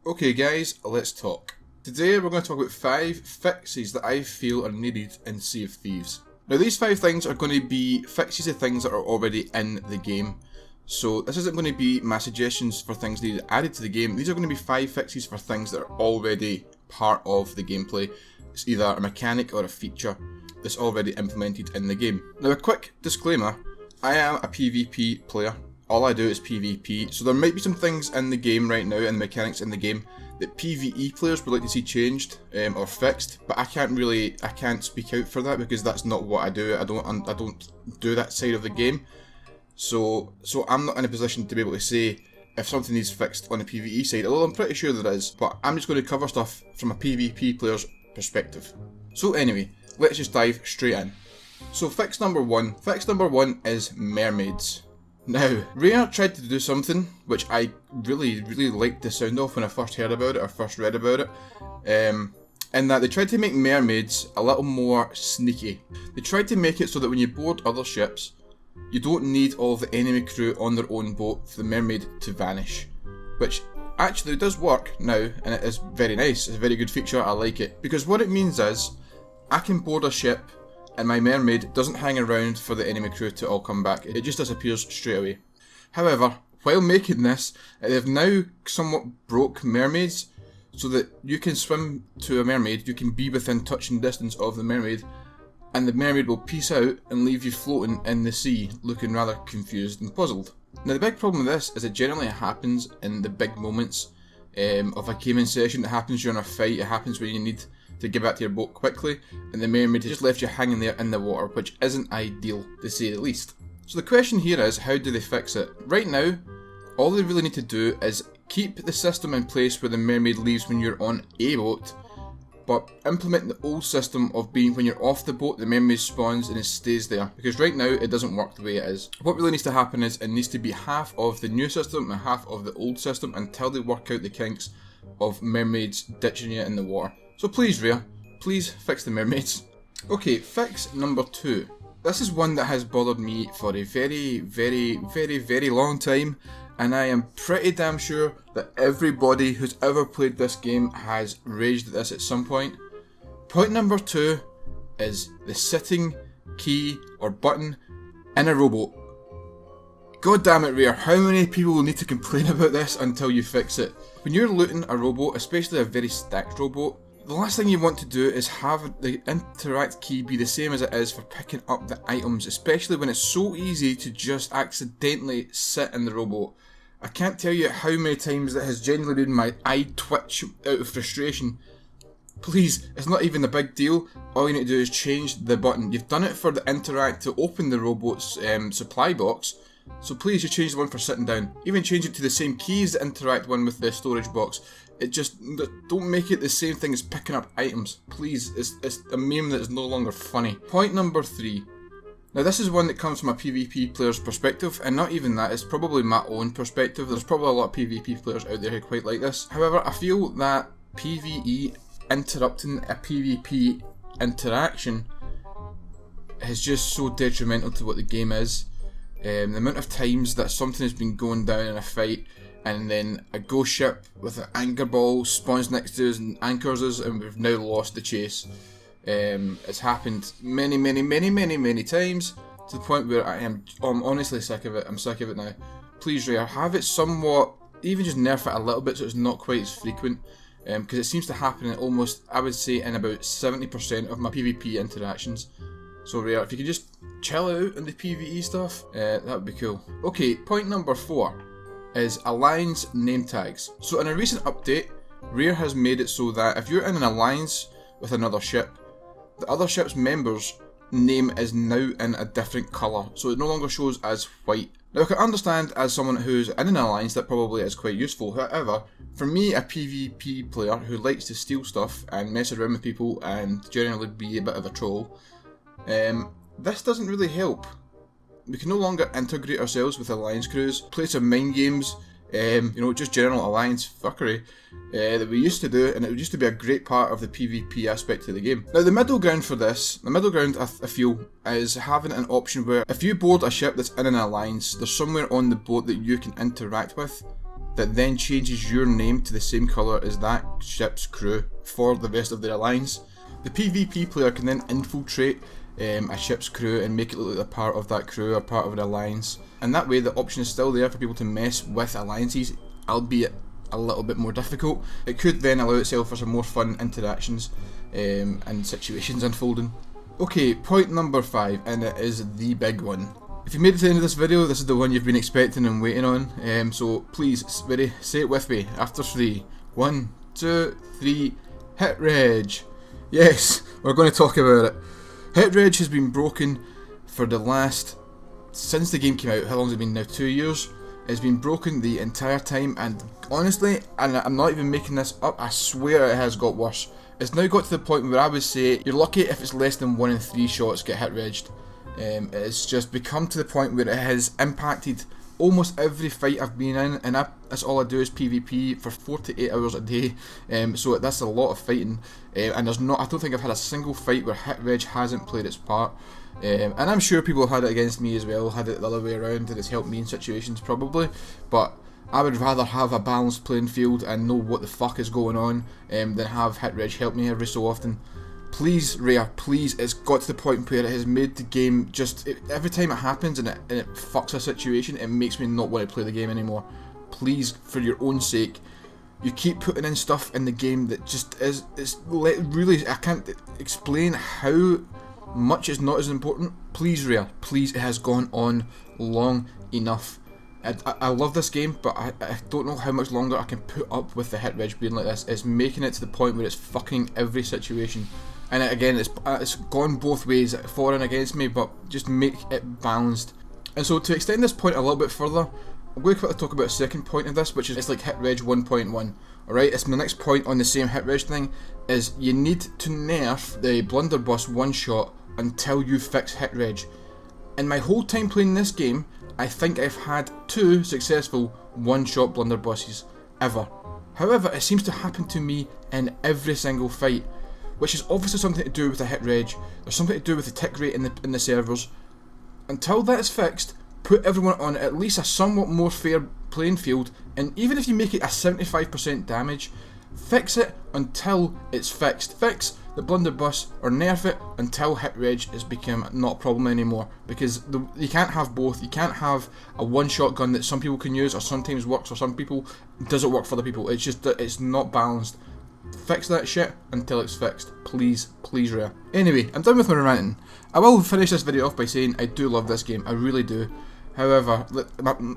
Okay guys, let's talk. Today we're going to talk about 5 fixes that I feel are needed in Sea of Thieves. Now these 5 things are going to be fixes of things that are already in the game. So this isn't going to be my suggestions for things needed added to the game. These are going to be 5 fixes for things that are already part of the gameplay. It's either a mechanic or a feature that's already implemented in the game. Now a quick disclaimer, I am a PvP player. All I do is PvP, so there might be some things in the game right now and mechanics in the game that PvE players would like to see changed or fixed, but I can't speak out for that because that's not what I do. I don't do that side of the game, so I'm not in a position to be able to say if something needs fixed on the PvE side, although I'm pretty sure there is, but I'm just going to cover stuff from a PvP player's perspective. So anyway, let's just dive straight in. So fix number one is mermaids. Now, Rare tried to do something which I really liked the sound of when I first heard about it or first read about it, in that they tried to make mermaids a little more sneaky. They tried to make it so that when you board other ships, you don't need all of the enemy crew on their own boat for the mermaid to vanish, which actually does work now, and it is very nice. It's a very good feature, I like it, because what it means is I can board a ship and my mermaid doesn't hang around for the enemy crew to all come back, it just disappears straight away. However, while making this, they've now somewhat broke mermaids so that you can swim to a mermaid, you can be within touching distance of the mermaid, and the mermaid will peace out and leave you floating in the sea looking rather confused and puzzled. Now the big problem with this is it generally happens in the big moments of a gaming session. It happens during a fight, it happens when you need to get back to your boat quickly, and the mermaid has just left you hanging there in the water, which isn't ideal to say the least. So the question here is, how do they fix it? Right now, all they really need to do is keep the system in place where the mermaid leaves when you're on a boat, but implement the old system of being when you're off the boat, the mermaid spawns and it stays there, because right now it doesn't work the way it is. What really needs to happen is it needs to be half of the new system and half of the old system until they work out the kinks of mermaids ditching you in the water. So please Rare, please fix the mermaids. Okay, fix number 2. This is one that has bothered me for a very long time, and I am pretty damn sure that everybody who's ever played this game has raged at this at some point. Point number 2 is the sitting key or button in a rowboat. God damn it Rare, how many people will need to complain about this until you fix it? When you're looting a rowboat, especially a very stacked rowboat, the last thing you want to do is have the interact key be the same as it is for picking up the items, especially when it's so easy to just accidentally sit in the rowboat. I can't tell you how many times that has genuinely made my eye twitch out of frustration. Please, it's not even a big deal. All you need to do is change the button. You've done it for the interact to open the rowboat's supply box, so please just change the one for sitting down. Even change it to the same key as the interact one with the storage box. It just, don't make it the same thing as picking up items. Please, it's a meme that is no longer funny. Point number 3. Now this is one that comes from a PvP player's perspective, and not even that, it's probably my own perspective. There's probably a lot of PvP players out there who quite like this. However, I feel that PvE interrupting a PvP interaction is just so detrimental to what the game is. The amount of times that something has been going down in a fight, and then a ghost ship with an anchor ball spawns next to us and anchors us, and we've now lost the chase. It's happened many times, to the point where I'm honestly sick of it. I'm sick of it now. Please Rare, have it somewhat, even just nerf it a little bit so it's not quite as frequent, because it seems to happen in almost, I would say, in about 70% of my PvP interactions. So Rare, if you could just chill out on the PvE stuff, that would be cool. Okay, point number 4 is alliance name tags. So in a recent update, Rare has made it so that if you're in an alliance with another ship, the other ship's member's name is now in a different colour, so it no longer shows as white. Now I can understand as someone who's in an alliance that probably is quite useful. However, for me, a PvP player who likes to steal stuff and mess around with people and generally be a bit of a troll, this doesn't really help. We can no longer integrate ourselves with alliance crews, play some mind games, just general alliance fuckery that we used to do, and it used to be a great part of the PvP aspect of the game. Now the middle ground for this, I feel, is having an option where if you board a ship that's in an alliance, there's somewhere on the boat that you can interact with, that then changes your name to the same colour as that ship's crew for the rest of their alliance. The PvP player can then infiltrate a ship's crew and make it look like they're part of that crew or part of an alliance, and that way the option is still there for people to mess with alliances, albeit a little bit more difficult. It could then allow itself for some more fun interactions and situations unfolding. Okay, point number 5, and it is the big one. If you made it to the end of this video, this is the one you've been expecting and waiting on, so please, ready, say it with me, after 3. 1, 2, 3, hit reg. Yes, we're going to talk about it. Hit reg has been broken for the last, since the game came out, how long has it been now, 2 years? It's been broken the entire time, and honestly, and I'm not even making this up, I swear it has got worse. It's now got to the point where I would say you're lucky if it's less than 1 in 3 shots get hit regged. It's just become to the point where it has impacted almost every fight I've been in, and that's all I do is PvP for 4 to 8 hours a day, so that's a lot of fighting, and I don't think I've had a single fight where hit reg hasn't played its part, and I'm sure people have had it against me as well, had it the other way around, and it's helped me in situations probably, but I would rather have a balanced playing field and know what the fuck is going on than have hit reg help me every so often. Please, Rare, please, it's got to the point where it has made the game just, every time it happens and it fucks a situation, it makes me not want to play the game anymore. Please, for your own sake, you keep putting in stuff in the game that just really, I can't explain how much is not as important. Please, Rare, please, it has gone on long enough. I love this game, but I don't know how much longer I can put up with the hit reg being like this. It's making it to the point where it's fucking every situation. And again, it's gone both ways, for and against me, but just make it balanced. And so to extend this point a little bit further, I'm going to quickly talk about a second point of this, which is it's like hit reg 1.1. Alright, it's my next point on the same hit reg thing, is you need to nerf the blunderbuss one shot until you fix hit reg. In my whole time playing this game, I think I've had 2 successful one-shot blunderbusses ever. However, it seems to happen to me in every single fight, which is obviously something to do with the hit reg. There's something to do with the tick rate in the servers. Until that is fixed, put everyone on at least a somewhat more fair playing field, and even if you make it a 75% damage, fix it until it's fixed. Fix the blunderbuss or nerf it until hit reg has become not a problem anymore, because you can't have both. You can't have a one-shot gun that some people can use or sometimes works for some people, doesn't work for other people. It's just that it's not balanced. Fix that shit until it's fixed. Please, please, Rare. Anyway, I'm done with my ranting. I will finish this video off by saying I do love this game, I really do. However,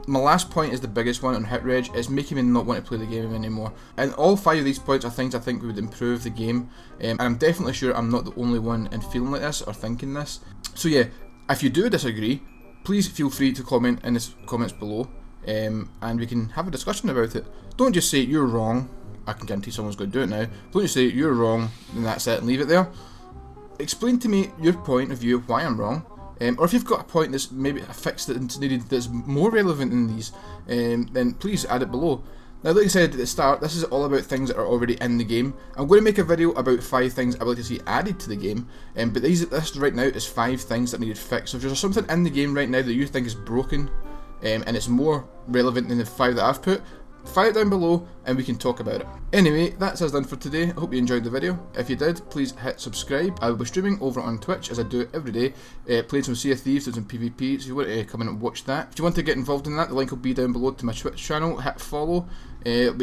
my last point is the biggest one on hit reg. It's making me not want to play the game anymore. And all 5 of these points are things I think would improve the game. And I'm definitely sure I'm not the only one in feeling like this or thinking this. So yeah, if you do disagree, please feel free to comment in the comments below. And we can have a discussion about it. Don't just say you're wrong. I can guarantee someone's going to do it now. Don't just say you're wrong and that's it and leave it there. Explain to me your point of view of why I'm wrong. Or if you've got a point that's maybe a fix that's needed that's more relevant than these, then please add it below. Now, like I said at the start, this is all about things that are already in the game. I'm going to make a video about 5 things I'd like to see added to the game, but this right now is 5 things that needed fixed. So if there's something in the game right now that you think is broken, and it's more relevant than the 5 that I've put, fire it down below and we can talk about it. Anyway, that's us done for today. I hope you enjoyed the video. If you did, please hit subscribe. I will be streaming over on Twitch as I do every day, playing some Sea of Thieves, doing some PvP, so if you want to come in and watch that. If you want to get involved in that, the link will be down below to my Twitch channel. Hit follow. It'll be good.